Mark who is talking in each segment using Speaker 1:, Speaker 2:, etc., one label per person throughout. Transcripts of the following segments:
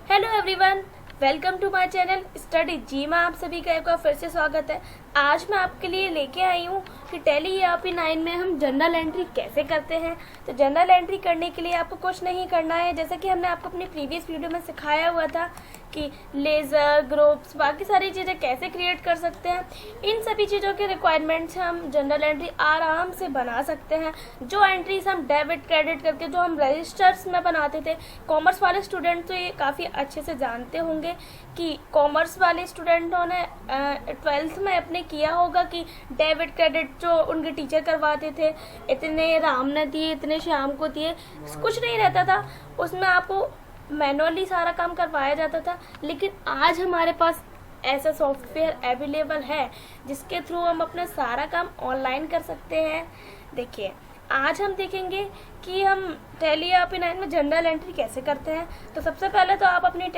Speaker 1: Hello everyone, welcome to my channel study ji में आप सभी का एक बार फिर से स्वागत है। आज मैं आपके लिए लेके आई हूँ कि टैली ERP 9 में हम जनरल एंट्री कैसे करते हैं। तो जनरल एंट्री करने के लिए आपको कुछ नहीं करना है, जैसा कि हमने आपको अपनी प्रीवियस वीडियो में सिखाया हुआ था कि लेज़र, ग्रुप्स, बाकी सारी चीज़ें कैसे क्रिएट कर सकते हैं। इन सभी चीज़ों के रिक्वायरमेंट्स हम जनरल एंट्री आराम से बना सकते हैं। जो एंट्रीज हम डेबिट क्रेडिट करके जो हम रजिस्टर्स में बनाते थे, कॉमर्स वाले स्टूडेंट तो ये काफ़ी अच्छे से जानते होंगे कि कॉमर्स वाले स्टूडेंटों ने 12th में अपने किया होगा कि डेबिट क्रेडिट जो उनके टीचर करवाते थे, इतने राम ने दिए, इतने श्याम को दिए, कुछ नहीं रहता था उसमें, आपको मैनुअली सारा काम करवाया जाता था। लेकिन आज हमारे पास ऐसा सॉफ्टवेयर अवेलेबल है जिसके थ्रू हम अपना सारा काम ऑनलाइन कर सकते हैं। देखिए, आज हम देखेंगे कि हम टैली ERP 9 में जनरल एंट्री कैसे करते हैं। तो सबसे पहले तो आप अपनी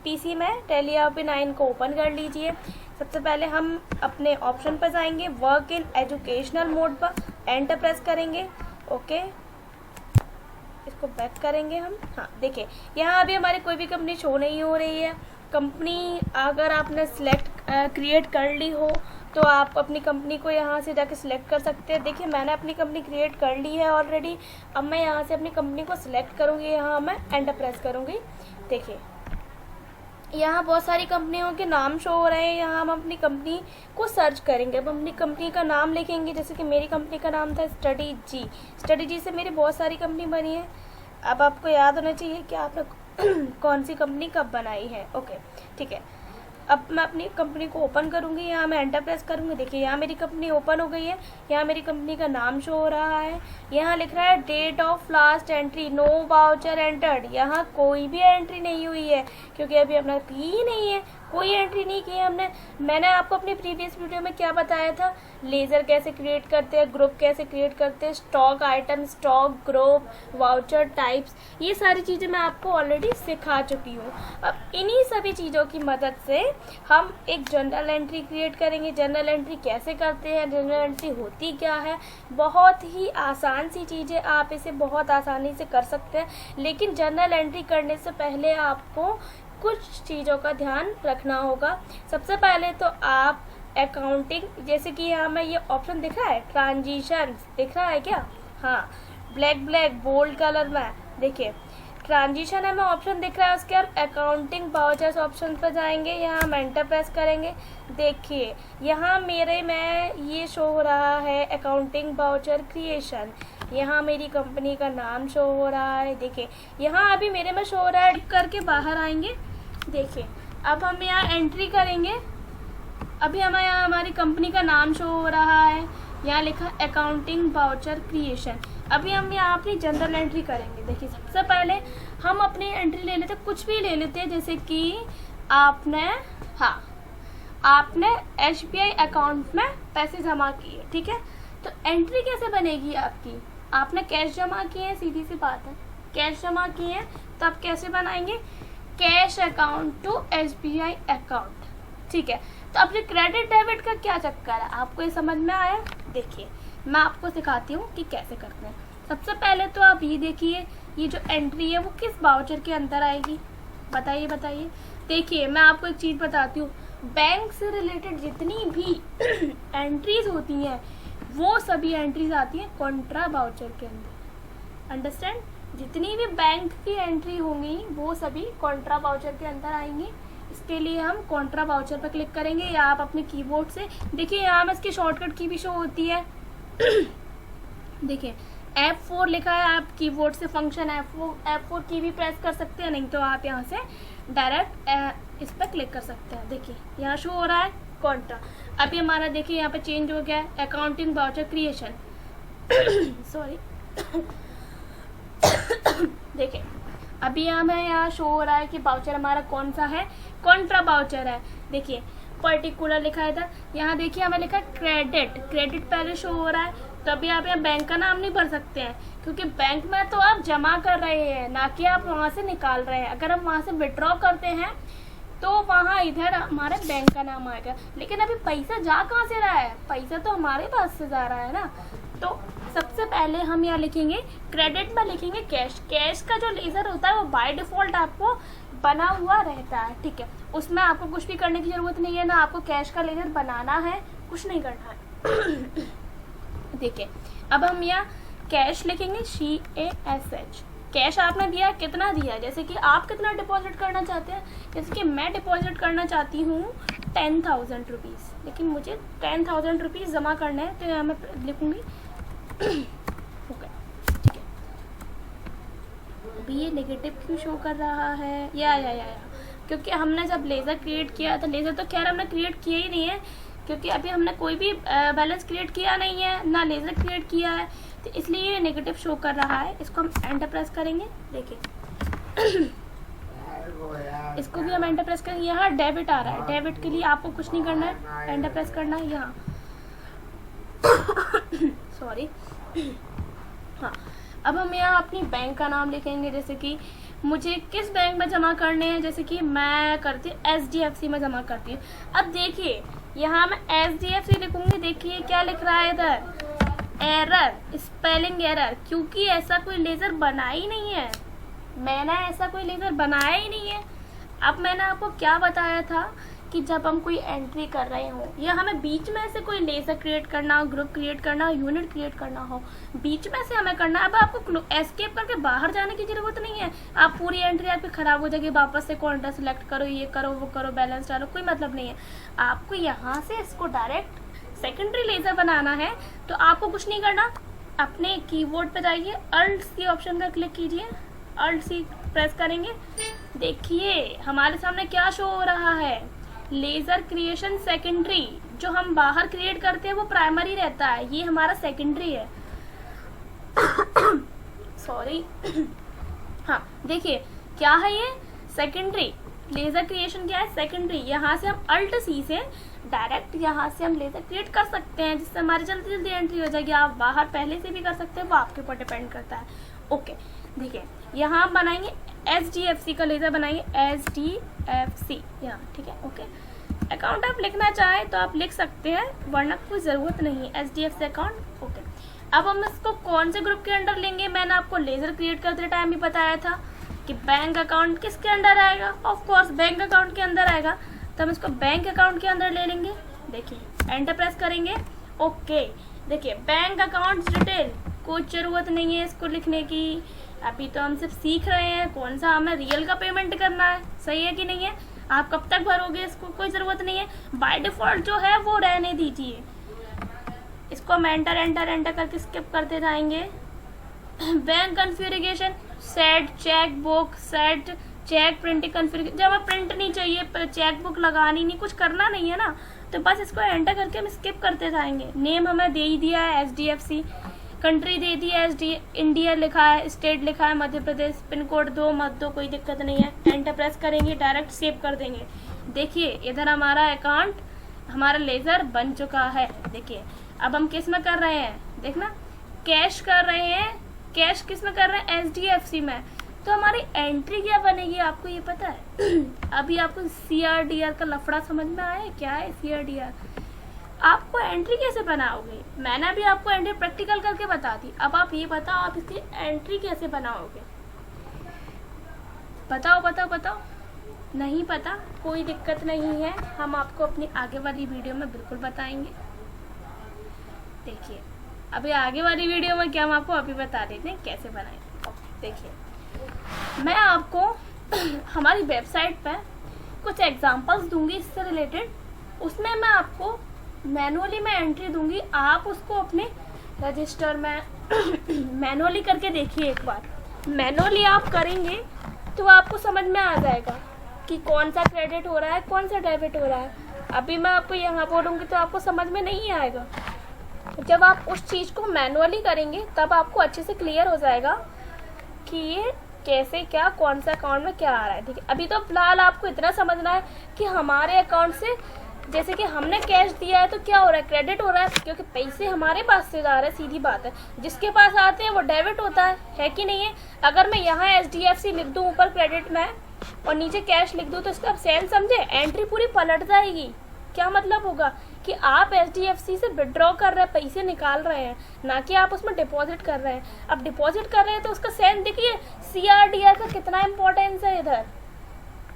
Speaker 1: PC में टैली ERP 9 को ओपन कर लीजिए। सबसे पहले हम अपने ऑप्शन पर जाएंगे, वर्क इन एजुकेशनल मोड पर एंटर प्रेस करेंगे। ओके, इसको बैक करेंगे हम। हाँ, देखिए यहाँ अभी हमारी कोई भी कंपनी शो नहीं हो रही है। कंपनी अगर आपने क्रिएट कर ली हो तो आप अपनी कंपनी को यहाँ से जाके सिलेक्ट कर सकते हैं। देखिए, मैंने अपनी कंपनी क्रिएट कर ली है ऑलरेडी। अब मैं यहाँ से अपनी कंपनी को सिलेक्ट करूँगी, यहाँ मैं एंटर प्रेस करूँगी। देखिए, यहाँ बहुत सारी कंपनियों के नाम शो हो रहे हैं। यहाँ हम अपनी कंपनी को सर्च करेंगे। अब अपनी कंपनी का नाम लिखेंगे, जैसे कि मेरी कंपनी का नाम था स्टडी जी। स्टडी जी से मेरी बहुत सारी कंपनी बनी है। अब आपको याद होना चाहिए कि आपने कौन सी कंपनी कब बनाई है। ओके, ठीक है। अब मैं अपनी कंपनी को ओपन करूँगी, यहाँ मैं एंटर प्रेस करूँगी। देखिए, यहाँ मेरी कंपनी ओपन हो गई है। यहाँ मेरी कंपनी का नाम शो हो रहा है। यहाँ लिख रहा है date of last entry, no voucher entered. यहाँ कोई भी एंट्री नहीं हुई है क्योंकि अभी अपना की ही नहीं है, कोई एंट्री नहीं की है हमने। मैंने आपको अपनी प्रीवियस वीडियो में क्या बताया था, लेज़र कैसे क्रिएट करते हैं, ग्रुप कैसे क्रिएट करते हैं, stock item, stock group, voucher types, ये सारी चीज़ें मैं आपको ऑलरेडी सिखा चुकी हूँ। अब इन्हीं सभी चीज़ों की मदद से हम एक जनरल एंट्री क्रिएट करेंगे। जनरल एंट्री कैसे करते हैं, जनरल एंट्री होती क्या है, बहुत ही आसान सी चीज़ है, आप इसे बहुत आसानी से कर सकते हैं। लेकिन जनरल एंट्री करने से पहले आपको कुछ चीज़ों का ध्यान रखना होगा। सबसे पहले तो आप अकाउंटिंग, जैसे कि यहाँ में ये ऑप्शन दिख रहा है, ट्रांजिशन दिख रहा है क्या? हाँ, ब्लैक बोल्ड कलर में देखिए ट्रांजिशन है, मैं ऑप्शन दिख रहा है, उसके आप अकाउंटिंग वाउचर्स ऑप्शन पर जाएंगे। यहाँ हम एंटर प्रेस करेंगे। देखिए, यहाँ मेरे में ये शो हो रहा है अकाउंटिंग वाउचर क्रिएशन। यहाँ मेरी कंपनी का नाम शो हो रहा है। देखिए, यहाँ अभी मेरे में शो हो रहा है, करके बाहर आएंगे। देखिए, अब हम यहाँ एंट्री करेंगे। अभी हमें यहाँ हमारी कंपनी का नाम शो हो रहा है, यहाँ लिखा अकाउंटिंग वाउचर क्रिएशन। अभी हम यहाँ अपनी जनरल एंट्री करेंगे। देखिए, सबसे पहले हम अपनी एंट्री ले लेते, कुछ भी ले लेते हैं, जैसे कि आपने SBI अकाउंट में पैसे जमा किए, ठीक है। तो एंट्री कैसे बनेगी आपकी, आपने कैश जमा किए हैं, सीधी सी बात है, कैश जमा किए हैं, तो आप कैसे बनाएंगे, cash account to SBI account, ठीक है। तो अपने क्रेडिट डेबिट का क्या चक्कर है, आपको ये समझ में आया? देखिए, मैं आपको सिखाती हूँ कि कैसे करते हैं। सबसे पहले तो आप ये देखिए, ये जो एंट्री है वो किस वाउचर के अंदर आएगी, बताइए। देखिए, मैं आपको एक चीज़ बताती हूँ, बैंक से रिलेटेड जितनी भी एंट्रीज होती हैं वो सभी एंट्रीज आती हैं कॉन्ट्रा वाउचर के अंदर। अंडरस्टैंड? जितनी भी बैंक की एंट्री होंगी वो सभी कॉन्ट्रा वाउचर के अंदर आएंगी। इसके लिए हम कॉन्ट्रा वाउचर पर क्लिक करेंगे, या आप अपने कीबोर्ड से, देखिए यहाँ में इसकी शॉर्टकट की भी शो होती है। देखिए, F4 लिखा है, आप कीबोर्ड से फंक्शन F4 की भी प्रेस कर सकते हैं, नहीं तो आप यहाँ से डायरेक्ट इस पर क्लिक कर सकते हैं। देखिए, यहाँ शो हो रहा है कॉन्ट्रा। अभी हमारा देखिए यहाँ पे चेंज हो गया है अकाउंटिंग वाउचर क्रिएशन। सॉरी। देखिए, अभी हमें यहाँ शो हो रहा है कि वाउचर हमारा कौन सा है, कॉन्ट्रा वाउचर है। देखिए, पर्टिकुलर लिखा है था, यहाँ देखिए हमें लिखा क्रेडिट पहले शो हो रहा है। तो अभी आप यहाँ बैंक का नाम नहीं भर सकते हैं, क्योंकि बैंक में तो आप जमा कर रहे हैं, ना कि आप वहाँ से निकाल रहे हैं। अगर हम वहाँ से विड्रॉ करते हैं तो वहाँ इधर हमारे बैंक का नाम आएगा। लेकिन अभी पैसा जा कहाँ से रहा है, पैसा तो हमारे पास से जा रहा है ना। तो सबसे पहले हम यहाँ लिखेंगे, क्रेडिट में लिखेंगे कैश। कैश का जो लेजर होता है वो बाय डिफॉल्ट आपको बना हुआ रहता है, ठीक है। उसमें आपको कुछ भी करने की जरूरत नहीं है, ना आपको कैश का लेजर बनाना है, कुछ नहीं करना है। देखिए अब हम यहाँ कैश लिखेंगे, CASH। कैश आपने दिया, कितना दिया, जैसे कि आप कितना डिपॉजिट करना चाहते हैं। जैसे कि मैं डिपॉजिट करना चाहती हूँ 10,000 रुपीज़, लेकिन मुझे 10,000 रुपीज़ जमा करना है, तो यहाँ मैं लिखूँगी ओके, ठीक है। अभी ये नेगेटिव क्यों शो कर रहा है, या क्योंकि हमने जब लेज़र क्रिएट किया था, लेज़र तो खैर हमने क्रिएट किया ही नहीं है, क्योंकि अभी हमने कोई भी बैलेंस क्रिएट किया नहीं है, ना लेज़र क्रिएट किया है, तो इसलिए ये नेगेटिव शो कर रहा है। इसको हम एंटर प्रेस करेंगे, देखिए इसको भी हम एंटर प्रेस करेंगे। यहाँ डेबिट आ रहा है, डेबिट के लिए आपको कुछ नहीं करना है, एंटर प्रेस करना है यहाँ। सॉरी। हाँ, अब हम यहाँ अपनी बैंक का नाम लिखेंगे, जैसे कि मुझे किस बैंक में जमा करने हैं, जैसे कि मैं करती हूँ SDFC में जमा करती हूँ। अब देखिए यहाँ मैं SDFC लिखूंगी, देखिए क्या लिख रहा है इधर, एरर, स्पेलिंग एरर, क्योंकि ऐसा कोई लेज़र बना ही नहीं है, मैंने ऐसा कोई लेज़र बनाया ही नहीं है। अब मैंने आपको क्या बताया था कि जब हम कोई एंट्री कर रहे हो या हमें बीच में से कोई लेज़र क्रिएट करना हो, ग्रुप क्रिएट करना हो, यूनिट क्रिएट करना हो, बीच में से हमें करना है। अब आपको एस्केप करके बाहर जाने की जरूरत नहीं है, आप पूरी एंट्री आपकी खराब हो जाएगी, वापस से कॉन्ट्रा सेलेक्ट करो, ये करो वो करो, बैलेंस डालो, कोई मतलब नहीं है। आपको यहाँ से इसको डायरेक्ट सेकेंडरी लेज़र बनाना है, तो आपको कुछ नहीं करना, अपने कीबोर्ड पे जाइए, Alt C ऑप्शन पर क्लिक कीजिए, Alt C प्रेस करेंगे, देखिए हमारे सामने क्या शो हो रहा है, लेज़र क्रिएशन सेकेंडरी। जो हम बाहर क्रिएट करते हैं वो प्राइमरी रहता है, ये हमारा सेकेंडरी है। सॉरी। हाँ देखिए क्या है ये, सेकेंडरी लेज़र क्रिएशन क्या है, सेकेंडरी। यहाँ से हम Alt C से डायरेक्ट यहाँ से हम लेज़र क्रिएट कर सकते हैं, जिससे हमारी जल्दी जल्दी एंट्री हो जाएगी। आप बाहर पहले से भी कर सकते हैं, वो आपके ऊपर डिपेंड करता है। ओके देखिए यहाँ हम बनाएंगे SDFC का लेज़र बनाएंगे, SDFC यहाँ, ठीक है। ओके, अकाउंट आप लिखना चाहें तो आप लिख सकते हैं, वरना कोई ज़रूरत नहीं है, SDFC अकाउंट। ओके, अब हम इसको कौन से ग्रुप के अंडर लेंगे, मैंने आपको लेज़र क्रिएट करते टाइम भी बताया था कि बैंक अकाउंट किसके अंडर आएगा, ऑफ कोर्स बैंक अकाउंट के अंदर आएगा, तो हम इसको बैंक अकाउंट के अंदर ले लेंगे। देखिए एंटर प्रेस करेंगे, ओके देखिए बैंक अकाउंट डिटेल, कोई ज़रूरत नहीं है इसको लिखने की, अभी तो हम सिर्फ सीख रहे हैं कौन सा हमें रियल का पेमेंट करना है, सही है कि नहीं है। आप कब तक भरोगे इसको, कोई ज़रूरत नहीं है, बाय डिफ़ॉल्ट जो है वो रहने दीजिए। इसको हम एंटर एंटर एंटर करके स्किप करते जाएंगे। Bank configuration, set cheque book, set cheque printing configuration, जब हमें प्रिंट नहीं चाहिए, चेक बुक लगानी नहीं, कुछ करना नहीं है ना, तो बस इसको एंटर करके हम स्किप करते जाएंगे। नेम हमें दे ही दिया है SDFC, कंट्री दे दी है इंडिया लिखा है, स्टेट लिखा है मध्य प्रदेश, पिन कोड 2 मत दो, कोई दिक्कत नहीं है। एंटर प्रेस करेंगे, डायरेक्ट सेव कर देंगे। देखिए इधर हमारा अकाउंट, हमारा लेज़र बन चुका है। देखिए अब हम किस में कर रहे हैं, देखना कैश कर रहे हैं, कैश किस में कर रहे हैं, SDFC में। तो हमारी एंट्री क्या बनेगी आपको ये पता है? अभी आपको CRDR का लफड़ा समझ में आया, क्या है CRDR, आपको एंट्री कैसे बनाओगे, मैंने अभी आपको एंट्री प्रैक्टिकल करके बता दी। अब आप ये बताओ आप इसकी एंट्री कैसे बनाओगे, बताओ बताओ बताओ। नहीं पता, कोई दिक्कत नहीं है, हम आपको अपनी आगे वाली वीडियो में बिल्कुल बताएंगे। देखिए अभी आगे वाली वीडियो में क्या हम आपको अभी बता देते हैं कैसे बनाएंगे। देखिए मैं आपको हमारी वेबसाइट पर कुछ एग्जांपल्स दूंगी इससे रिलेटेड, उसमें मैं आपको मैनुअली मैं एंट्री दूंगी, आप उसको अपने रजिस्टर में मैनुअली करके देखिए एक बार। मैनुअली आप करेंगे तो आपको समझ में आ जाएगा कि कौन सा क्रेडिट हो रहा है, कौन सा डेबिट हो रहा है। अभी मैं आपको यहाँ बोलूँगी तो आपको समझ में नहीं आएगा, जब आप उस चीज़ को मैनुअली करेंगे तब आपको अच्छे से क्लियर हो जाएगा कि ये कैसे क्या कौन सा अकाउंट में क्या आ रहा है। ठीक है, अभी तो फिलहाल आपको इतना समझना है कि हमारे अकाउंट से जैसे कि हमने कैश दिया है तो क्या हो रहा है, क्रेडिट हो रहा है, क्योंकि पैसे हमारे पास से जा रहे हैं, सीधी बात है। जिसके पास आते हैं वो डेबिट होता है कि नहीं है। अगर मैं यहाँ SDFC लिख दूँ ऊपर क्रेडिट में और नीचे कैश लिख दूँ तो इसका सेंस समझे, एंट्री पूरी पलट जाएगी। क्या मतलब होगा कि आप SDFC से विड्रॉ कर रहे हैं, पैसे निकाल रहे हैं, ना कि आप उसमें डिपॉजिट कर रहे हैं। अब डिपॉजिट कर रहे हैं तो उसका सेंस देखिए, CRDR का कितना इम्पोर्टेंस है इधर।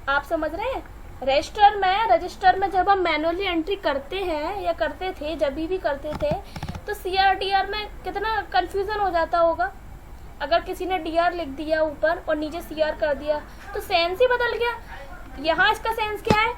Speaker 1: आप समझ रहे हैं? रजिस्टर में जब हम मैनुअली एंट्री करते हैं या करते थे, जब भी करते थे, तो CR/DR में कितना कंफ्यूजन हो जाता होगा। अगर किसी ने DR लिख दिया ऊपर और नीचे CR कर दिया तो सेंस ही बदल गया। यहाँ इसका सेंस क्या है?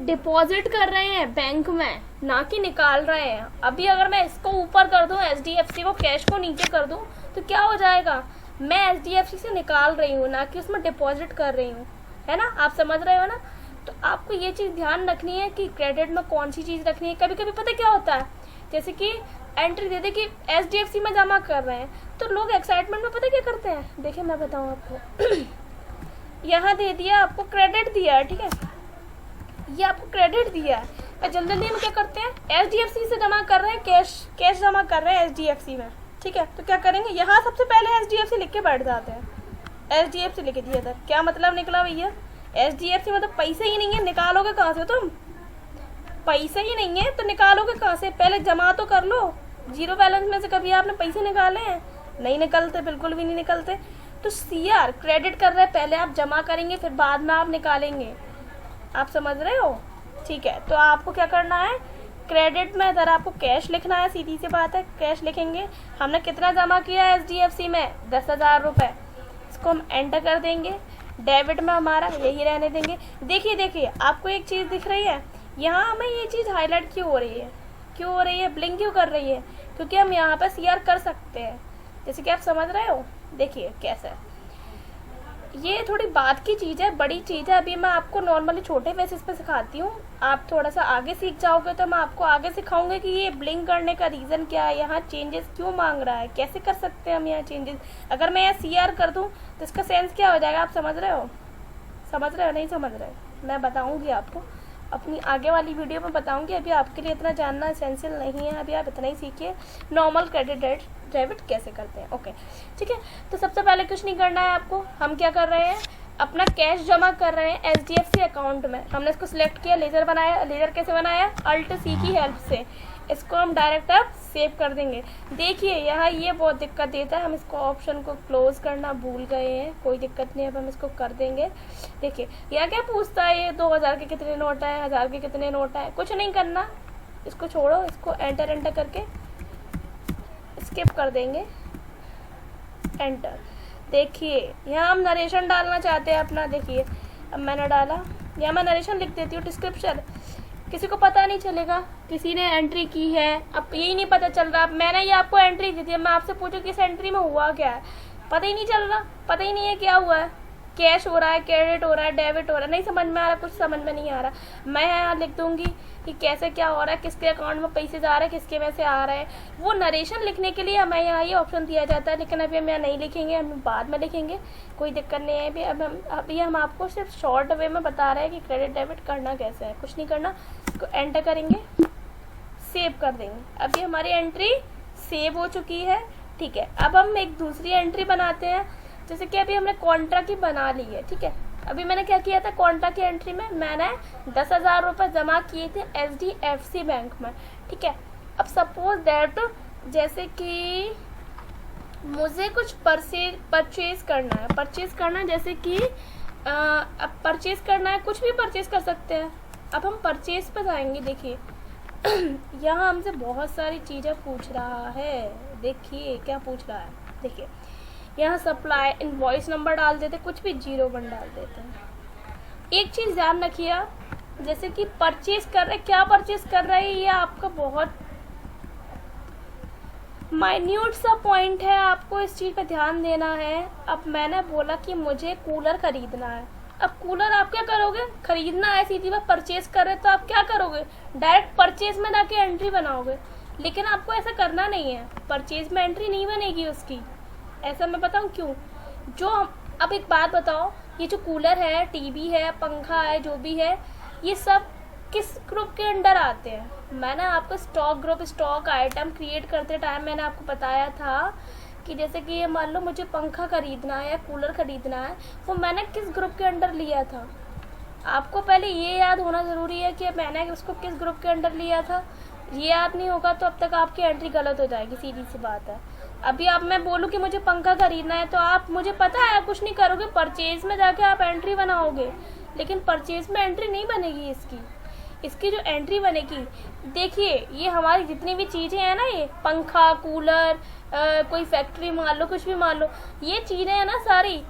Speaker 1: डिपॉजिट कर रहे हैं बैंक में, ना कि निकाल रहे हैं। अभी अगर मैं इसको ऊपर कर दूं, HDFC को कैश को नीचे कर दूं, तो क्या हो जाएगा? मैं HDFC से निकाल रही हूँ, ना कि उसमें डिपॉजिट कर रही हूँ, है ना? आप समझ रहे हो ना? तो आपको ये चीज़ ध्यान रखनी है कि क्रेडिट में कौन सी चीज़ रखनी है। कभी कभी पता क्या होता है, जैसे कि एंट्री दे दे कि HDFC में जमा कर रहे हैं, तो लोग एक्साइटमेंट में पता क्या करते हैं? देखिए मैं बताऊँ आपको यहाँ दे दिया, आपको क्रेडिट दिया है, ठीक है, ये आपको क्रेडिट दिया है, और जल्दी हम क्या करते हैं? HDFC से जमा कर रहे हैं, कैश जमा कर रहे हैं HDFC में, ठीक है। तो क्या करेंगे? यहाँ सबसे पहले HDFC लिख के बैठ जाते हैं, HDFC लिख दिया था। क्या मतलब निकला भैया? HDFC मतलब पैसे ही नहीं है, निकालोगे कहाँ से तुम? पैसे ही नहीं है तो निकालोगे कहाँ से? पहले जमा तो कर लो। जीरो बैलेंस में से कभी आपने पैसे निकाले हैं? नहीं निकलते, बिल्कुल भी नहीं निकलते। तो CR क्रेडिट कर रहे हैं, पहले आप जमा करेंगे, फिर बाद में आप निकालेंगे। आप समझ रहे हो? ठीक है, तो आपको क्या करना है? क्रेडिट में इधर आपको कैश लिखना है, सीधी सी बात है, कैश लिखेंगे। हमने कितना जमा किया है HDFC में? 10,000 रुपये। इसको हम एंटर कर देंगे। डेबिट में हमारा यही रहने देंगे। देखिए आपको एक चीज़ दिख रही है, यहाँ हमें ये चीज़ हाईलाइट क्यों हो रही है? क्यों हो रही है? ब्लिंक क्यों कर रही है? क्योंकि हम यहाँ पर CR कर सकते हैं, जैसे कि आप समझ रहे हो। देखिए कैसे, ये थोड़ी बात की चीज़ है, बड़ी चीज़ है। अभी मैं आपको नॉर्मली छोटे बेसिस पे सिखाती हूँ, आप थोड़ा सा आगे सीख जाओगे तो मैं आपको आगे सिखाऊंगी कि ये ब्लिंक करने का रीज़न क्या है, यहाँ चेंजेस क्यों मांग रहा है, कैसे कर सकते हैं हम यहाँ चेंजेस। अगर मैं यहाँ CR कर दूँ तो इसका सेंस क्या हो जाएगा? आप समझ रहे हो? नहीं समझ रहे? मैं बताऊँगी आपको, अपनी आगे वाली वीडियो में बताऊंगी। अभी आपके लिए इतना जानना एसेंशियल नहीं है, अभी आप इतना ही सीखिए नॉर्मल क्रेडिट डेबिट कैसे करते हैं। ओके, ठीक है। तो सबसे पहले कुछ नहीं करना है आपको। हम क्या कर रहे हैं? अपना कैश जमा कर रहे हैं HDFC अकाउंट में। हमने इसको सिलेक्ट किया, लेजर बनाया। लेजर कैसे बनाया? Alt+C की हेल्प से। इसको हम डायरेक्ट अब सेव कर देंगे। देखिए यहाँ ये बहुत दिक्कत देता है, हम इसको ऑप्शन को क्लोज करना भूल गए हैं। कोई दिक्कत नहीं है, अब हम इसको कर देंगे। देखिए यहाँ क्या पूछता है? ये 2000 के कितने नोट है, 1000 के कितने नोट है। कुछ नहीं करना, इसको छोड़ो, इसको एंटर करके स्किप कर देंगे। एंटर। देखिए यहाँ हम नरेशन डालना चाहते हैं अपना। देखिए अब मैंने डाला, यहाँ मैं नरेशन लिख देती हूँ, डिस्क्रिप्शन। किसी को पता नहीं चलेगा किसी ने एंट्री की है, अब यही नहीं पता चल रहा। मैंने ये आपको एंट्री दी थी, मैं आपसे पूछूं कि इस एंट्री में हुआ क्या है, पता ही नहीं चल रहा, पता ही नहीं है क्या हुआ है। कैश हो रहा है, क्रेडिट हो रहा है, डेबिट हो रहा है, नहीं समझ में आ रहा, कुछ समझ में नहीं आ रहा। मैं यहाँ लिख दूंगी कि कैसे क्या हो रहा है, किसके अकाउंट में पैसे जा रहे हैं, किसके में से आ रहे हैं। वो नरेशन लिखने के लिए हमें यहाँ ये ऑप्शन दिया जाता है, लेकिन अभी हम यहाँ नहीं लिखेंगे, हम बाद में लिखेंगे, कोई दिक्कत नहीं है। अभी हम आपको सिर्फ शॉर्ट वे में बता रहे हैं कि क्रेडिट डेबिट करना कैसे है। कुछ नहीं करना, इसको एंटर करेंगे, सेव कर देंगे। अभी हमारी एंट्री सेव हो चुकी है, ठीक है। अब हम एक दूसरी एंट्री बनाते हैं, जैसे कि अभी हमने कॉन्ट्रा की बना ली है, ठीक है। अभी मैंने क्या किया था? कॉन्ट्रा की एंट्री में मैंने 10,000 रुपये जमा किए थे HDFC बैंक में, ठीक है। अब सपोज दैट जैसे कि मुझे कुछ परचेज करना है, जैसे कि अब परचेज करना है, कुछ भी परचेज कर सकते हैं। अब हम परचेज पर जाएंगे। देखिए यहाँ हमसे बहुत सारी चीज़ें पूछ रहा है। देखिए क्या पूछ रहा है, देखिए यहाँ सप्लाई इनवॉइस नंबर डाल देते, कुछ भी 01 डाल देते हैं। एक चीज़ ध्यान रखिए आप, जैसे कि परचेज कर रहे, क्या परचेज कर रहे हैं, ये आपका बहुत माइन्यूट सा पॉइंट है, आपको इस चीज़ पे ध्यान देना है। अब मैंने बोला कि मुझे कूलर खरीदना है। अब कूलर आप क्या करोगे? खरीदना है, सीधी बात, परचेज कर रहे तो आप क्या करोगे? डायरेक्ट परचेज में जाके एंट्री बनाओगे, लेकिन आपको ऐसा करना नहीं है। परचेज में एंट्री नहीं बनेगी उसकी। ऐसा मैं बताऊँ क्यों? अब एक बात बताओ, ये जो कूलर है, टीवी है, पंखा है, जो भी है, ये सब किस ग्रुप के अंडर आते हैं? मैंने आपको stock group, stock item create करते टाइम मैंने आपको बताया था कि जैसे कि ये मान लो मुझे पंखा खरीदना है या कूलर खरीदना है, वो मैंने किस ग्रुप के अंडर लिया था। आपको पहले ये याद होना ज़रूरी है कि मैंने उसको किस ग्रुप के अंडर लिया था। ये याद नहीं होगा तो अब तक आपकी एंट्री गलत हो जाएगी, सीधी सी बात है। अभी आप मैं बोलूँ कि मुझे पंखा खरीदना है तो आप, मुझे पता है, आप कुछ नहीं करोगे, परचेज में जाके आप एंट्री बनाओगे। लेकिन परचेज में एंट्री नहीं बनेगी इसकी जो एंट्री बनेगी, देखिए ये हमारी जितनी भी चीज़ें हैं ना, ये पंखा, कूलर, कोई फैक्ट्री मान लो, कुछ भी मान लो, ये चीज़ें हैं ना सारी,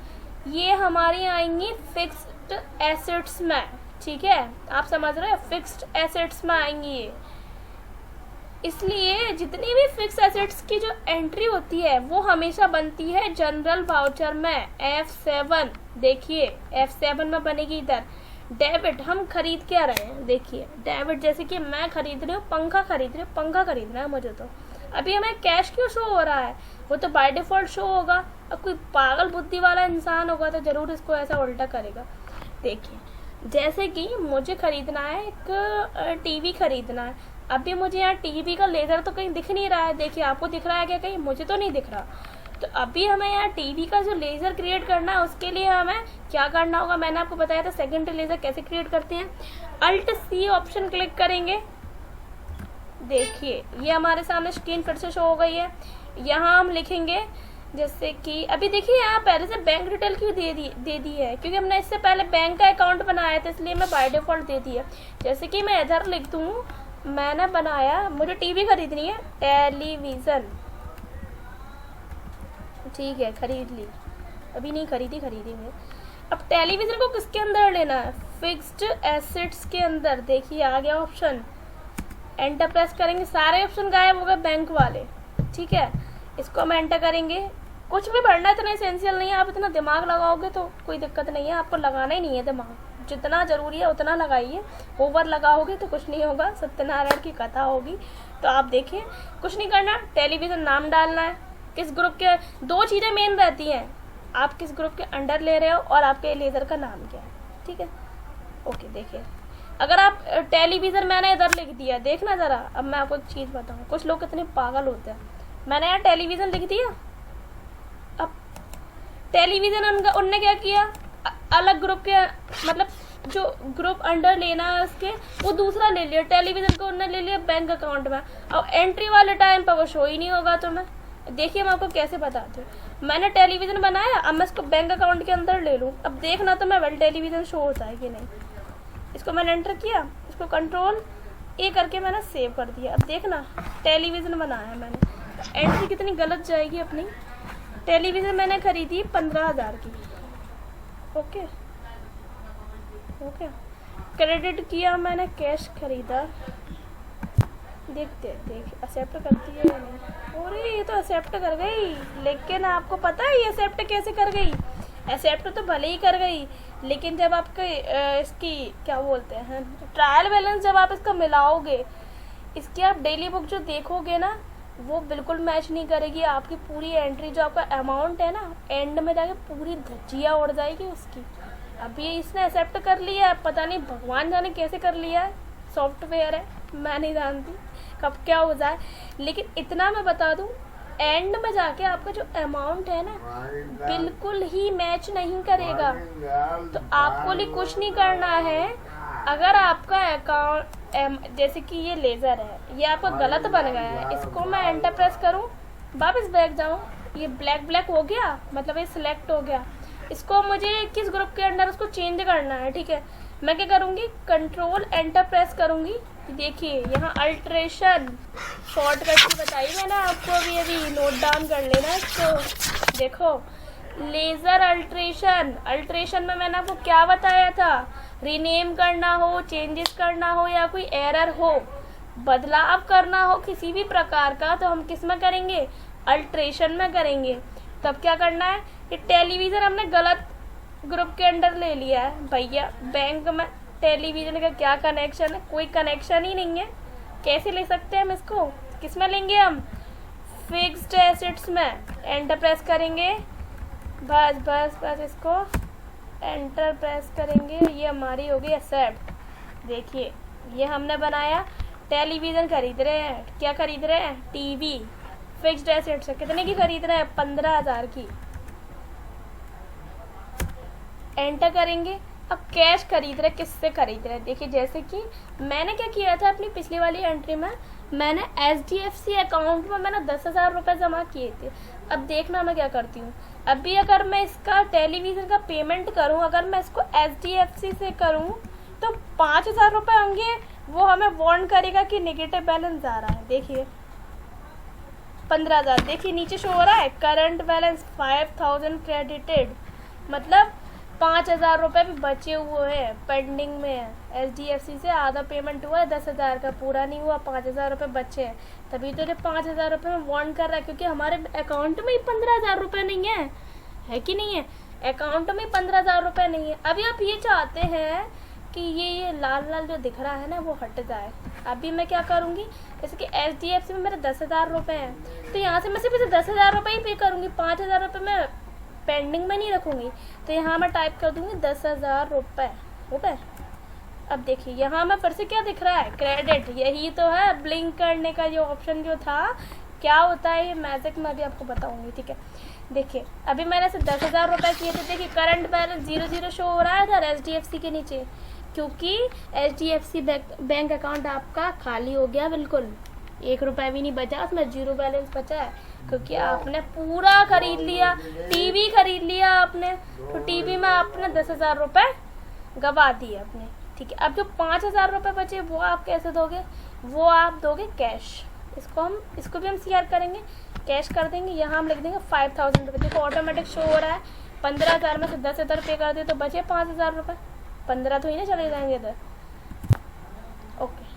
Speaker 1: ये हमारी आएंगी फिक्स्ड एसेट्स में। ठीक है, आप समझ रहे हो, फिक्स्ड एसेट्स में आएंगी ये। इसलिए जितनी भी फिक्स एसेट्स की जो एंट्री होती है वो हमेशा बनती है जनरल वाउचर में, F7। देखिए F7 में बनेगी इधर। डेबिट हम खरीद क्या रहे हैं, देखिए डेबिट, जैसे कि मैं खरीद रही हूँ पंखा, खरीद रही हूँ पंखा खरीदना है मुझे, तो अभी हमें कैश क्यों शो हो रहा है, वो तो बाय डिफॉल्ट शो होगा। अब कोई पागल बुद्धि वाला इंसान होगा तो जरूर इसको ऐसा उल्टा करेगा। देखिए जैसे कि मुझे खरीदना है, एक टीवी खरीदना है, अभी मुझे यहाँ टीवी का लेजर तो कहीं दिख नहीं रहा है। देखिए आपको दिख रहा है क्या, कहीं मुझे तो नहीं दिख रहा। तो अभी हमें यहाँ टीवी का जो लेजर क्रिएट करना है उसके लिए हमें क्या करना होगा, मैंने आपको बताया था सेकेंडरी लेजर कैसे क्रिएट करते हैं। Alt+C ऑप्शन क्लिक करेंगे, देखिए ये हमारे सामने स्क्रीन फिर से शो हो गई है। यहाँ हम लिखेंगे, जैसे कि अभी देखिए यहाँ पहले से बैंक डिटेल क्यों दे दी है, क्योंकि हमने इससे पहले बैंक का अकाउंट बनाया था, इसलिए मैं बाय डिफॉल्ट दे दी है। जैसे कि मैं इधर लिख दूँ, मैंने बनाया, मुझे टीवी खरीदनी है, टेलीविज़न, ठीक है खरीद ली, अभी नहीं खरीदी मैं। अब टेलीविज़न को किसके अंदर लेना है, फिक्स्ड एसेट्स के अंदर। देखिए आ गया ऑप्शन, एंटर प्रेस करेंगे, सारे ऑप्शन गायब हो गए बैंक वाले। ठीक है, इसको हम एंटर करेंगे, कुछ भी भरना इतना एसेंशियल नहीं है, आप इतना दिमाग लगाओगे तो कोई दिक्कत नहीं है, आपको लगाना ही नहीं है दिमाग, जितना जरूरी है उतना लगाइए, ओवर लगाओगे तो कुछ नहीं होगा, सत्यनारायण की कथा होगी। तो आप देखिए कुछ नहीं करना, टेलीविज़न नाम डालना है, किस ग्रुप के, दो चीज़ें मेन रहती हैं, आप किस ग्रुप के अंडर ले रहे हो और आपके लेजर का नाम क्या है। ठीक है, ओके। देखिए अगर आप टेलीविज़न, मैंने इधर लिख दिया, देखना ज़रा, अब मैं आपको एक चीज़ बताऊँ, कुछ लोग कितने पागल होते हैं, मैंने यहाँ टेलीविज़न लिख दिया, अब टेलीविज़न उनने क्या किया, अलग ग्रुप के, मतलब जो ग्रुप अंडर लेना है उसके, वो दूसरा ले लिया, टेलीविज़न को उन्होंने ले लिया बैंक अकाउंट में, अब एंट्री वाले टाइम पर वो शो ही नहीं होगा। तो मैं देखिए मैं आपको कैसे बताती हूँ, मैंने टेलीविज़न बनाया, अब मैं इसको बैंक अकाउंट के अंदर ले लूँ, अब देखना तो मैं वेल टेलीविज़न शो होता है कि नहीं। इसको मैंने एंटर किया, इसको Ctrl+A करके मैंने सेव कर दिया, अब देखना टेलीविज़न बनाया मैंने, एंट्री कितनी गलत जाएगी अपनी। टेलीविज़न मैंने खरीदी 15,000 की, ओके ओके, क्रेडिट किया मैंने, कैश खरीदा, देखते एक्सेप्ट करती है या नहीं। अरे ये तो एक्सेप्ट कर गई, लेकिन आपको पता है ये एक्सेप्ट कैसे कर गई, एक्सेप्ट तो भले ही कर गई, लेकिन जब आपके इसकी क्या बोलते हैं, ट्रायल बैलेंस जब आप इसका मिलाओगे, इसकी आप डेली बुक जो देखोगे ना, वो बिल्कुल मैच नहीं करेगी। आपकी पूरी एंट्री जो आपका अमाउंट है ना, एंड में जाके पूरी धज्जियाँ उड़ जाएगी उसकी। अभी इसने एक्सेप्ट कर लिया है, पता नहीं भगवान जाने कैसे कर लिया है, सॉफ्टवेयर है, मैं नहीं जानती कब क्या हो जाए, लेकिन इतना मैं बता दूं, एंड में जाके आपका जो अमाउंट है ना बिल्कुल ही मैच नहीं करेगा। तो आपको लिए कुछ नहीं करना है, अगर आपका अकाउंट जैसे कि ये लेजर है, ये आपका गलत बन गया है, इसको मैं एंटर प्रेस करूं, वापस बैक जाऊं, ये ब्लैक हो गया, मतलब ये सिलेक्ट हो गया। इसको मुझे किस ग्रुप के अंदर उसको चेंज करना है, ठीक है, मैं क्या करूंगी, कंट्रोल एंटर प्रेस करूंगी। देखिए यहाँ अल्ट्रेशन शॉर्टकट की बताई मैंने आपको, अभी नोट डाउन कर लेना इसको। देखो लेजर अल्ट्रेशन में मैंने आपको क्या बताया था, रीनेम करना हो, चेंजेस करना हो, या कोई एरर हो, बदलाव करना हो किसी भी प्रकार का, तो हम किस में करेंगे, अल्ट्रेशन में करेंगे। तब क्या करना है, ये टेलीविज़न हमने गलत ग्रुप के अंडर ले लिया है भैया, बैंक में टेलीविज़न का क्या कनेक्शन है, कोई कनेक्शन ही नहीं है, कैसे ले सकते हैं हम इसको, किस में लेंगे हम, फिक्स्ड एसेट्स में, एंटर प्रेस करेंगे, बस इसको एंटर प्रेस करेंगे, ये हमारी होगी एक्सेप्ट। देखिए ये हमने बनाया, टेलीविज़न खरीद रहे हैं, क्या खरीद रहे हैं, टीवी, फिक्स्ड एसेट्स है, कितने की खरीद रहे हैं, 15,000 की, एंटर करेंगे। अब कैश खरीद रहे, किससे खरीद रहे, देखिए जैसे कि मैंने क्या किया था अपनी पिछली वाली एंट्री में, मैंने HDFC अकाउंट में मैंने 10,000 रुपये जमा किए थे। अब देखना मैं क्या करती हूँ, अभी अगर मैं इसका टेलीविज़न का पेमेंट करूं, अगर मैं इसको HDFC से करूं तो 5,000 रुपये होंगे। वो हमें वार्न करेगा कि नेगेटिव बैलेंस आ रहा है। देखिए 15,000, देखिए नीचे शो हो रहा है करंट बैलेंस 5,000 क्रेडिटेड, मतलब 5,000 रुपये भी बचे हुए हैं, पेंडिंग में है। HDFC से आधा पेमेंट हुआ है 10,000 का, पूरा नहीं हुआ, 5,000 रुपये बचे हैं। तभी तो जो 5,000 रुपये में वार्न कर रहा है, क्योंकि हमारे अकाउंट में ही 15,000 रुपये नहीं है कि नहीं है? अकाउंट में 15,000 रुपये नहीं है। अभी आप ये चाहते हैं कि ये लाल लाल जो दिख रहा है ना वो हट जाए। अभी मैं क्या करूँगी, जैसे कि HDFC में मेरे 10,000 रुपये हैं, तो यहाँ से मैं सिर्फ इसे 10,000 रुपये ही पे करूँगी, 5,000 रुपये मैं पेंडिंग में नहीं रखूँगी। तो यहाँ मैं टाइप कर दूँगी 10,000 रुपये, हो गए। अब देखिए यहाँ मैं फिर से क्या दिख रहा है, क्रेडिट, यही तो है ब्लिंक करने का जो ऑप्शन जो था। क्या होता है ये मैजिक मैं भी आपको बताऊँगी, ठीक है। देखिए अभी मैंने से 10,000 रुपये किए थे। देखिए करंट बैलेंस 0 शो हो रहा है इधर HDFC के नीचे, क्योंकि HDFC बैंक अकाउंट आपका खाली हो गया, बिल्कुल 1 रुपया भी नहीं बचा, उसमें 0 बैलेंस बचा है, क्योंकि आपने पूरा खरीद लिया, टीवी खरीद लिया आपने, तो टीवी में आपने 10,000 रुपये गवा दिए अपने, ठीक है। अब जो 5,000 रुपये बचे वो आप कैसे दोगे? वो आप दोगे कैश। इसको भी हम CR करेंगे, कैश कर देंगे। यहाँ हम लिख देंगे 5,000 रुपये। देखो ऑटोमेटिक शो हो रहा है 15,000 में से 10,000 पे कर दे तो बचे 5,000 रुपये, 15 तो ही ना चले जाएंगे इधर। ओके,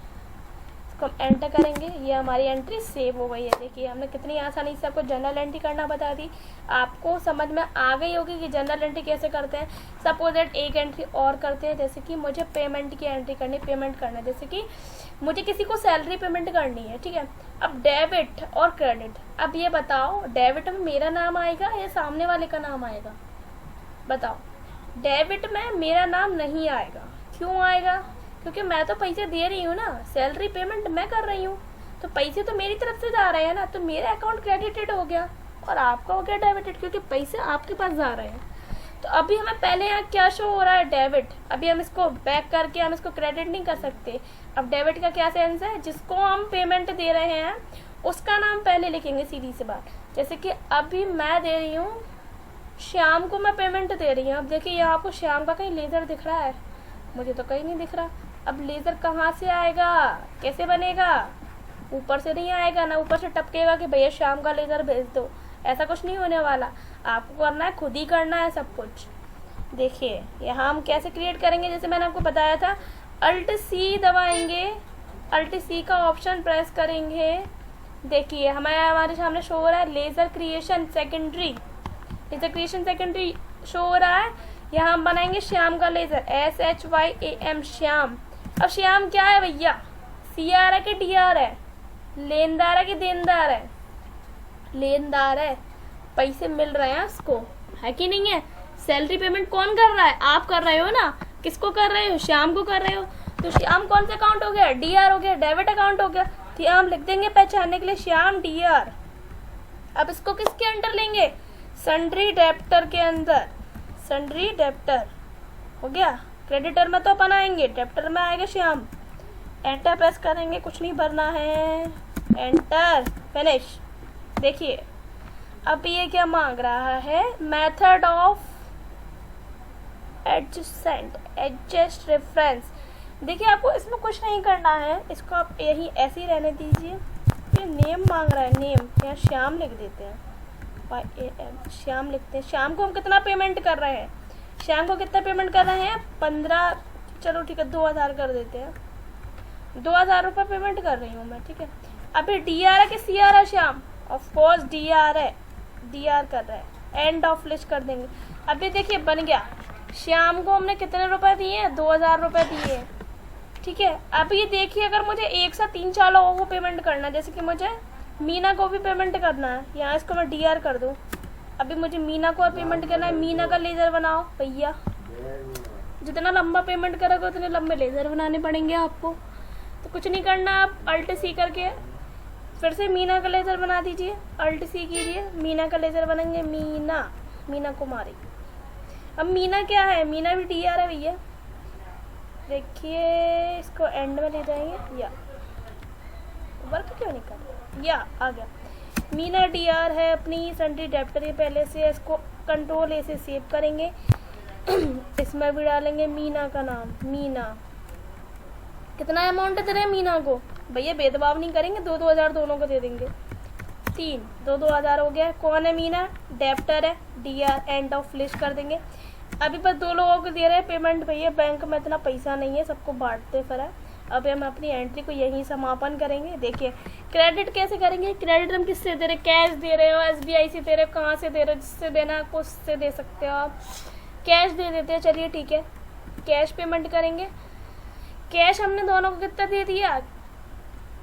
Speaker 1: इसको हम एंटर करेंगे, ये हमारी एंट्री सेव हो गई है। देखिए हमने कितनी आसानी से आपको जनरल एंट्री करना बता दी। आपको समझ में आ गई होगी कि जनरल एंट्री कैसे करते हैं। सपोज दैट एक एंट्री और करते हैं, जैसे कि मुझे पेमेंट की एंट्री करनी, पेमेंट करना है, जैसे कि मुझे किसी को सैलरी पेमेंट करनी है, ठीक है। अब डेबिट और क्रेडिट, अब ये बताओ डेबिट में मेरा नाम आएगा या सामने वाले का नाम आएगा? बताओ। डेबिट में मेरा नाम नहीं आएगा। क्यों आएगा? क्योंकि मैं तो पैसे दे रही हूँ ना, सैलरी पेमेंट मैं कर रही हूँ, तो पैसे तो मेरी तरफ से जा रहे हैं ना, तो मेरा अकाउंट क्रेडिटेड हो गया और आपका हो गया डेबिटेड, क्योंकि पैसे आपके पास जा रहे हैं। तो अभी हमें पहले यहाँ क्या शो हो रहा है, डेबिट। अभी हम इसको बैक करके हम इसको क्रेडिट नहीं कर सकते। अब डेबिट का क्या सेंस है, जिसको हम पेमेंट दे रहे हैं उसका नाम पहले लिखेंगे, सीधी सी बात। जैसे कि अभी मैं दे रही हूँ श्याम को, मैं पेमेंट दे रही हूँ। अब देखिए यहाँ आपको श्याम का कहीं लेज़र दिख रहा है? मुझे तो कहीं नहीं दिख रहा। अब लेज़र कहाँ से आएगा, कैसे बनेगा? ऊपर से नहीं आएगा ना, ऊपर से टपकेगा कि भैया श्याम का लेज़र भेज दो, ऐसा कुछ नहीं होने वाला। आपको करना है, खुद ही करना है सब कुछ। देखिए यहाँ हम कैसे क्रिएट करेंगे, जैसे मैंने आपको बताया था, Alt+C दबाएंगे, Alt+C का ऑप्शन प्रेस करेंगे। देखिए हमारे सामने शो हो रहा है laser creation secondary, laser creation secondary show हो रहा है। यहाँ हम बनाएंगे श्याम का लेज़र, SHYAM श्याम। अब श्याम क्या है भैया, CR है कि DR है? लेनदार है कि देनदार है? लेनदार है, पैसे मिल रहे हैं उसको, है कि नहीं है? सैलरी पेमेंट कौन कर रहा है? आप कर रहे हो ना। किसको कर रहे हो? श्याम को कर रहे हो। तो श्याम कौन सा अकाउंट हो गया? DR हो गया, डेबिट अकाउंट हो गया। तो हम लिख देंगे पहचानने के लिए श्याम DR। अब इसको किसके अंडर लेंगे? सन्ड्री डेप्टर के अंदर, सन्ड्री डेप्टर हो गया। क्रेडिटर में तो अपन आएंगे, डेप्टर में आएगा श्याम। एंटर प्रेस करेंगे, कुछ नहीं भरना है, एंटर, फिनिश। देखिए अब ये क्या मांग रहा है, मेथड ऑफ एडजस्ट रेफरेंस। देखिए आपको इसमें कुछ नहीं करना है, इसको आप यही ऐसे ही रहने दीजिए। ये नेम मांग रहा है, नेम यहाँ श्याम लिख देते हैं, YAM श्याम लिखते हैं। श्याम को हम कितना पेमेंट कर रहे हैं? श्याम को कितना पेमेंट कर रहे हैं? 15, चलो ठीक है 2,000 कर देते हैं। 2,000 रुपये पेमेंट कर रही हूँ मैं, ठीक है। अभी DR है कि CR है? श्याम ऑफ कोर्स DR है, DR कर रहा है। एंड ऑफ लिस्ट कर देंगे। अभी देखिए बन गया। श्याम को हमने कितने रुपए दिए हैं? 2,000 रुपये दिए, ठीक है। अब ये देखिए अगर मुझे एक साथ 3-4 लोगों को पेमेंट करना है, जैसे कि मुझे मीना को भी पेमेंट करना है, यहाँ इसको मैं DR कर दूँ। अभी मुझे मीना को पेमेंट करना है, मीना का लेज़र बनाओ भैया। जितना लंबा पेमेंट करोगे उतने लंबे लेज़र बनाने पड़ेंगे आपको। तो कुछ नहीं करना, आप Alt+C करके फिर से मीना का लेज़र बना दीजिए, Alt+C कीजिए, मीना का लेज़र बनेंगे, मीना कुमारी। अब मीना क्या है? मीना भी DR है भैया। देखिए इसको एंड में ले जाएंगे, या वर्क क्यों नहीं कर रहा, या आ गया। मीना DR है अपनी, सन्ड्री डेप्टर पहले से, इसको कंट्रोल A से सेव करेंगे। इसमें भी डालेंगे मीना का नाम, मीना। कितना अमाउंट दे रहे हैं मीना को? भैया भेदभाव नहीं करेंगे, 2-2 हज़ार दोनों को दे देंगे। 2-2 हज़ार हो गया। कौन है मीना? डेप्टर है, DR एंड ऑफ लिस्ट कर देंगे। अभी बस 2 लोगों को दे रहे हैं पेमेंट। भैया बैंक में इतना पैसा नहीं है, सबको बांटते फिर है। अभी हम अपनी एंट्री को यहीं समापन करेंगे। देखिए क्रेडिट कैसे करेंगे। क्रेडिट हम किससे दे रहे हैं? कैश दे रहे हो, SBI से दे रहे हो, कहाँ से दे रहे हो? जिससे देना आपको उससे दे सकते हो आप। कैश दे देते हैं, चलिए ठीक है, कैश पेमेंट करेंगे। कैश हमने दोनों को कितना दे दिया?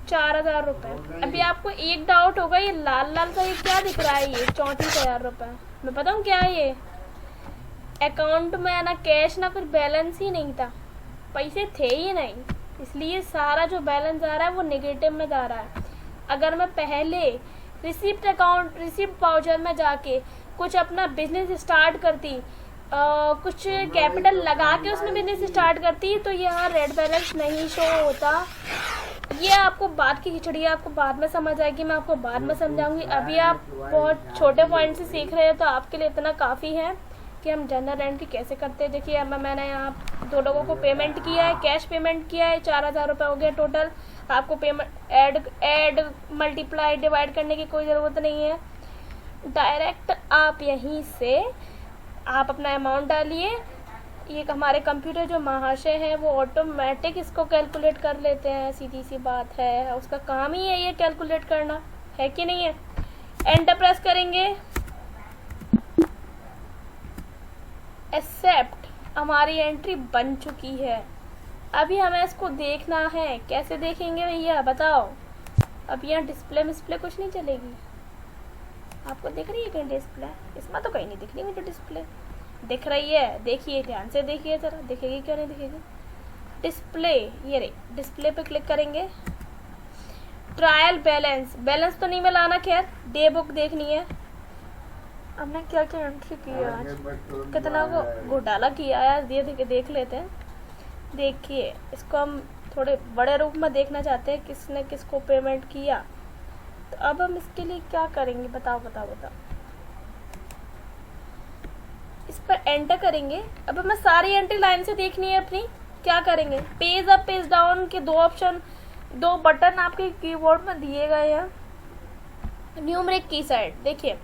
Speaker 1: 4,000 रुपये। अभी आपको एक डाउट होगा, ये लाल लाल का ये क्या दिख रहा है? ये 34,000 रुपये। मैं बताऊँ क्या है ये? अकाउंट में ना कैश ना कुछ बैलेंस ही नहीं था, पैसे थे ही नहीं, इसलिए सारा जो बैलेंस आ रहा है वो नेगेटिव में जा रहा है। अगर मैं पहले रिसिप्ट वाउचर में जाके कुछ अपना बिजनेस स्टार्ट करती, कुछ कैपिटल लगा के उसमें बिजनेस स्टार्ट करती, तो यहाँ रेड बैलेंस नहीं शो होता। ये आपको बात की खिचड़ी आपको बाद में समझ आएगी, मैं आपको बाद में समझाऊंगी। अभी आप बहुत छोटे पॉइंट से सीख रहे हैं, तो आपके लिए इतना काफ़ी है कि हम जनरल एंट्री कैसे करते हैं। देखिए अब मैंने यहाँ 2 लोगों को पेमेंट किया है, कैश पेमेंट किया है, 4,000 रुपये हो गया टोटल। आपको पेमेंट ऐड मल्टीप्लाई डिवाइड करने की कोई ज़रूरत नहीं है, डायरेक्ट आप यहीं से आप अपना अमाउंट डालिए। ये हमारे कंप्यूटर जो महाशय हैं वो ऑटोमेटिक इसको कैलकुलेट कर लेते हैं, सीधी सी बात है, उसका काम ही है ये कैलकुलेट करना, है कि नहीं है। एंटर प्रेस करेंगे। एक्सेप्ट, हमारी एंट्री बन चुकी है। अभी हमें इसको देखना है। कैसे देखेंगे भैया बताओ? अब यहाँ डिस्प्ले कुछ नहीं चलेगी। आपको दिख रही है कहीं डिस्प्ले? इसमें तो कहीं नहीं दिख रही मुझे डिस्प्ले। दिख रही है? देखिए ध्यान से देखिए जरा, दिखेगी क्यों नहीं दिखेगी? डिस्प्ले, ये रही, डिस्प्ले पे क्लिक करेंगे। ट्रायल बैलेंस, बैलेंस तो नहीं मिलाना, खैर डे बुक देखनी है। हमने क्या क्या एंट्री की है आज, कितना घोटाला किया है आज, ये देख लेते हैं। देखिए इसको हम थोड़े बड़े रूप में देखना चाहते हैं, किसने किसको पेमेंट किया। तो अब हम इसके लिए क्या करेंगे? बताओ। इस पर एंटर करेंगे। अब हमें सारी एंट्री लाइन से देखनी है अपनी। क्या करेंगे? पेज अप पेज डाउन के 2 बटन आपके कीबोर्ड में दिए गए हैं, न्यूमरिक की साइड। देखिए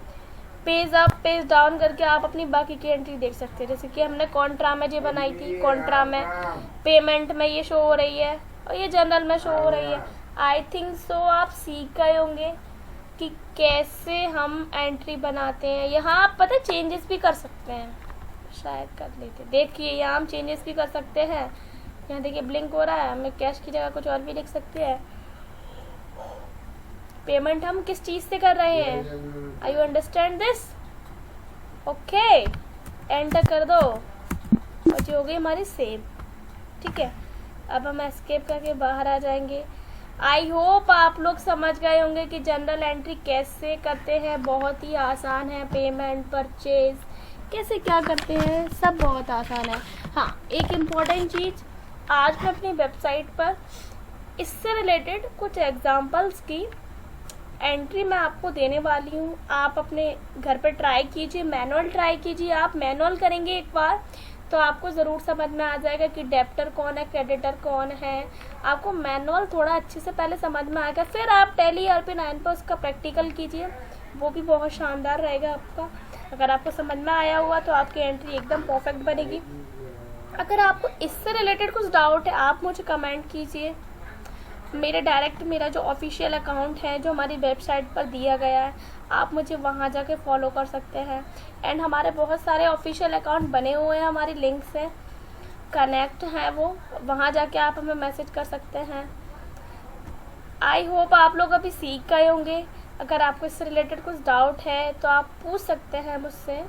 Speaker 1: पेज अप पेज डाउन करके आप अपनी बाकी की एंट्री देख सकते हैं। जैसे कि हमने कॉन्ट्रा में जो बनाई थी, कॉन्ट्रा में पेमेंट में ये शो हो रही है और ये जनरल में शो हो रही है। आई थिंक सो आप सीख गए होंगे कि कैसे हम एंट्री बनाते हैं। यहाँ आप पता चेंजेस भी कर सकते हैं, शायद कर लेते। देखिए यहाँ हम चेंजेस भी कर सकते हैं। यहाँ देखिए ब्लिंक हो रहा है, हमें कैश की जगह कुछ और भी लिख सकते हैं। पेमेंट हम किस चीज से कर रहे हैं? I you understand this? Okay, enter कर दो और जो हो गई हमारी सेव। ठीक है, अब हम एस्केप करके बाहर आ जाएंगे। आई होप आप लोग समझ गए होंगे कि जनरल एंट्री कैसे करते हैं। बहुत ही आसान है। पेमेंट, परचेज कैसे क्या करते हैं, सब बहुत आसान है। हाँ, एक इम्पॉर्टेंट चीज़, आज मैं अपनी वेबसाइट पर इससे रिलेटेड कुछ एग्जांपल्स की एंट्री मैं आपको देने वाली हूँ। आप अपने घर पर ट्राई कीजिए, मैनुअल ट्राई कीजिए। आप मैनुअल करेंगे एक बार तो आपको ज़रूर समझ में आ जाएगा कि डेप्टर कौन है, क्रेडिटर कौन है। आपको मैनुअल थोड़ा अच्छे से पहले समझ में आएगा, फिर आप टैली ERP9 पर उसका प्रैक्टिकल कीजिए, वो भी बहुत शानदार रहेगा आपका। अगर आपको समझ में आया हुआ तो आपकी एंट्री एकदम परफेक्ट बनेगी। अगर आपको इससे रिलेटेड कुछ डाउट है आप मुझे कमेंट कीजिए। मेरा जो ऑफिशियल अकाउंट है जो हमारी वेबसाइट पर दिया गया है, आप मुझे वहाँ जाके फॉलो कर सकते हैं। एंड हमारे बहुत सारे ऑफिशियल अकाउंट बने हुए हैं, हमारी लिंक से कनेक्ट हैं, वो वहाँ जाके आप हमें मैसेज कर सकते हैं। आई होप आप लोग अभी सीख गए होंगे। अगर आपको इससे रिलेटेड कुछ डाउट है तो आप पूछ सकते हैं मुझसे,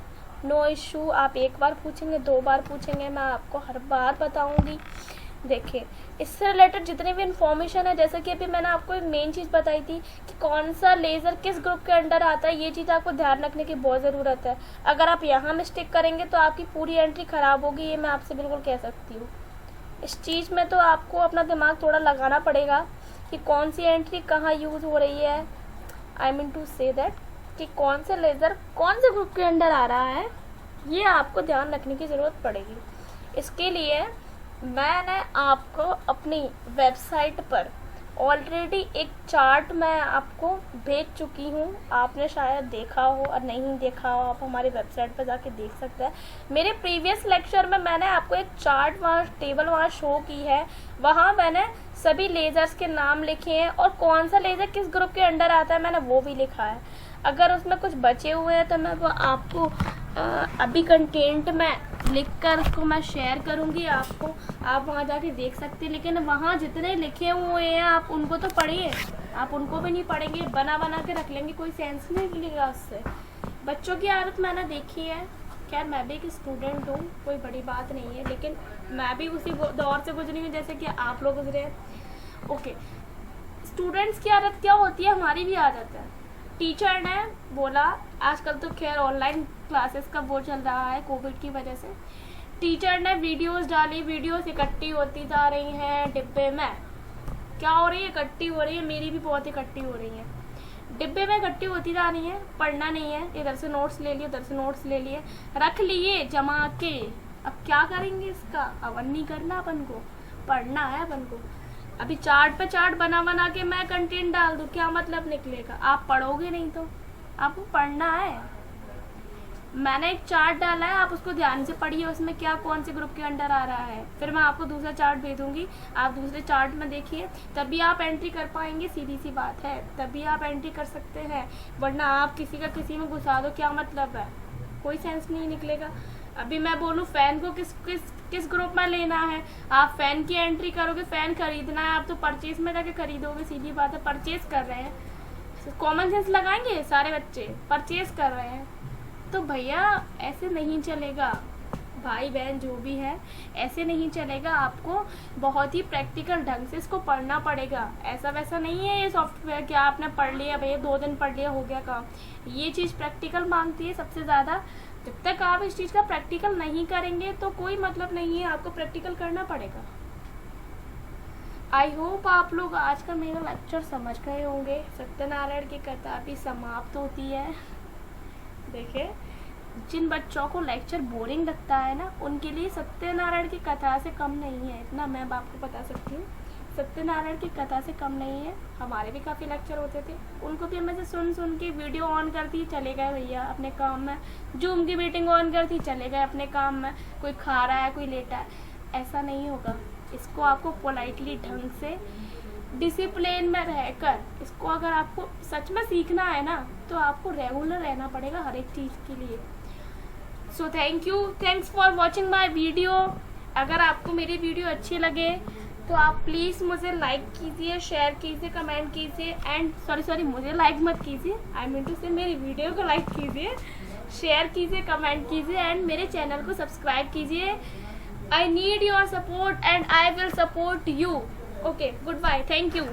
Speaker 1: नो इशू। आप एक बार पूछेंगे, 2 बार पूछेंगे, मैं आपको हर बार बताऊंगी। देखिए इससे रिलेटेड जितनी भी इंफॉर्मेशन है, जैसे कि अभी मैंने आपको एक मेन चीज़ बताई थी कि कौन सा लेज़र किस ग्रुप के अंडर आता है, ये चीज़ आपको ध्यान रखने की बहुत ज़रूरत है। अगर आप यहाँ मिस्टेक करेंगे तो आपकी पूरी एंट्री ख़राब होगी, ये मैं आपसे बिल्कुल कह सकती हूँ। इस चीज़ में तो आपको अपना दिमाग थोड़ा लगाना पड़ेगा कि कौन सी एंट्री कहाँ यूज़ हो रही है। I mean to say that कि कौन से लेज़र कौन से ग्रुप के अंडर आ रहा है, ये आपको ध्यान रखने की ज़रूरत पड़ेगी। इसके लिए मैंने आपको अपनी वेबसाइट पर ऑलरेडी एक चार्ट मैं आपको भेज चुकी हूँ। आपने शायद देखा हो, और नहीं देखा हो आप हमारी वेबसाइट पर जाके देख सकते हैं। मेरे प्रीवियस लेक्चर में मैंने आपको एक चार्ट वहाँ टेबल वहाँ शो की है। वहाँ मैंने सभी लेज़र्स के नाम लिखे हैं और कौन सा लेज़र किस ग्रुप के अंडर आता है मैंने वो भी लिखा है। अगर उसमें कुछ बचे हुए हैं तो मैं वो आपको अभी कंटेंट में लिखकर उसको मैं शेयर करूंगी आपको, आप वहाँ जाके देख सकते हैं। लेकिन वहाँ जितने लिखे हुए हैं आप उनको तो पढ़िए, आप उनको भी नहीं पढ़ेंगे, बना बना के रख लेंगे, कोई सेंस नहीं मिलेगा उससे। बच्चों की आदत मैंने देखी है। खैर मैं भी एक स्टूडेंट हूँ, कोई बड़ी बात नहीं है, लेकिन मैं भी उसी दौर से गुजरी हूँ जैसे कि आप लोग गुजरे हैं। ओके, स्टूडेंट्स की आदत क्या होती है, हमारी भी आदत है। टीचर ने बोला, आजकल तो खैर ऑनलाइन क्लासेस का वो चल रहा है कोविड की वजह से, टीचर ने वीडियोस डाली, वीडियोस इकट्ठी होती जा रही हैं डिब्बे में। क्या हो रही है, इकट्ठी हो रही है, मेरी भी बहुत इकट्ठी हो रही है, डिब्बे में इकट्ठी होती जा रही है। पढ़ना नहीं है, इधर से नोट्स ले लिए, उधर से नोट्स ले लिए, रख लिए जमा के। अब क्या करेंगे इसका, अवन नहीं करना अपन को, पढ़ना है अपन को। अभी चार्ट पे चार्ट बना बना के मैं कंटेंट डाल दूं, क्या मतलब निकलेगा, आप पढ़ोगे नहीं तो। आपको पढ़ना है। मैंने एक चार्ट डाला है, आप उसको ध्यान से पढ़िए, उसमें क्या कौन से ग्रुप के अंडर आ रहा है। फिर मैं आपको दूसरा चार्ट भेजूंगी, आप दूसरे चार्ट में देखिए, तभी आप एंट्री कर पाएंगे। सीधी सी बात है, तभी आप एंट्री कर सकते हैं, वरना आप किसी का किसी में घुसा दो, क्या मतलब है, कोई सेंस नहीं निकलेगा। अभी मैं बोलूँ फैन को किस ग्रुप में लेना है, आप फैन की एंट्री करोगे, फैन खरीदना है, आप तो परचेज में जाके खरीदोगे, सीधी बात है। परचेज कर रहे हैं, कॉमन सेंस लगाएंगे सारे बच्चे, परचेज कर रहे हैं, तो भैया ऐसे नहीं चलेगा। भाई बहन जो भी है, ऐसे नहीं चलेगा। आपको बहुत ही प्रैक्टिकल ढंग से इसको पढ़ना पड़ेगा। ऐसा वैसा नहीं है ये सॉफ्टवेयर कि आपने पढ़ लिया भैया 2 दिन पढ़ लिया हो गया काम। ये चीज़ प्रैक्टिकल मांगती है सबसे ज़्यादा। जब तक आप इस चीज़ का प्रैक्टिकल नहीं करेंगे तो कोई मतलब नहीं है, आपको प्रैक्टिकल करना पड़ेगा। आई होप आप लोग आज का मेरा लेक्चर समझ गए होंगे। सत्यनारायण की कथा भी समाप्त होती है। देखिए, जिन बच्चों को लेक्चर बोरिंग लगता है ना, उनके लिए सत्यनारायण की कथा से कम नहीं है, इतना मैं आपको बता सकती हूँ। सत्यनारायण की कथा से कम नहीं है। हमारे भी काफ़ी लेक्चर होते थे, उनको भी हमें से सुन के वीडियो ऑन करती चले गए भैया अपने काम में, जूम की मीटिंग ऑन करती चले गए अपने काम में, कोई खा रहा है कोई लेटा है, ऐसा नहीं होगा। इसको आपको पोलाइटली ढंग से डिसिप्लिन में रहकर, इसको अगर आपको सच में सीखना है ना, तो आपको रेगुलर रहना पड़ेगा हर एक चीज़ के लिए। So thanks for watching my video. अगर आपको मेरी वीडियो अच्छी लगे तो आप प्लीज़ मुझे लाइक कीजिए, शेयर कीजिए, कमेंट कीजिए, एंड सॉरी मुझे लाइक मत कीजिए, आई मीन टू से मेरी वीडियो को लाइक कीजिए, शेयर कीजिए, कमेंट कीजिए, एंड मेरे चैनल को सब्सक्राइब कीजिए। I need your support and I will support you. Okay, good bye, thank you.